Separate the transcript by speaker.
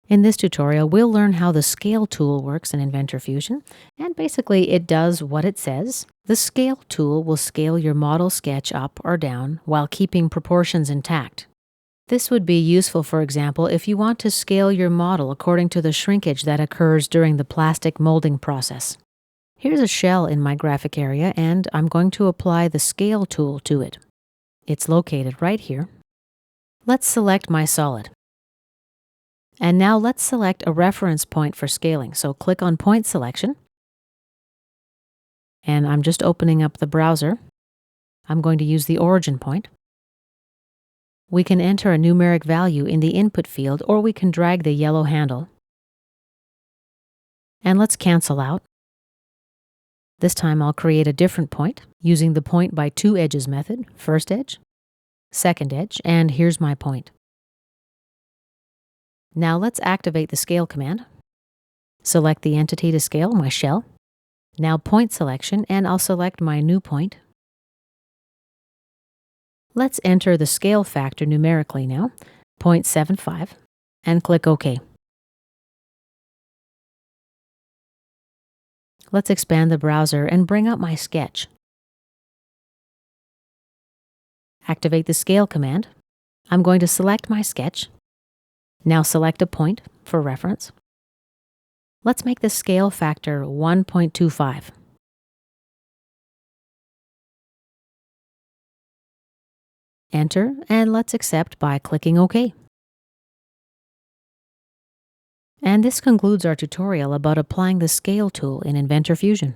Speaker 1: In this tutorial, we'll learn how the Scale tool works in Inventor Fusion, and basically it does what it says. The Scale tool will scale your model sketch up or down while keeping proportions intact. This would be useful, for example, if you want to scale your model according to the shrinkage that occurs during the plastic molding process. Here's a shell in my graphic area, and I'm going to apply the Scale tool to it. It's located right here. Let's select my solid. And now let's select a reference point for scaling. So click on Point Selection. And I'm just opening up the browser. I'm going to use the origin point. We can enter a numeric value in the input field, or we can drag the yellow handle. And let's cancel out. This time I'll create a different point using the point by two edges method. First edge, second edge, and here's my point. Now let's activate the Scale command. Select the entity to scale, my shell. Now point selection, and I'll select my new point. Let's enter the scale factor numerically now, 0.75, and click OK. Let's expand the browser and bring up my sketch. Activate the Scale command. I'm going to select my sketch. Now select a point for reference. Let's make the scale factor 1.25. Enter, and let's accept by clicking OK. And this concludes our tutorial about applying the Scale tool in Inventor Fusion.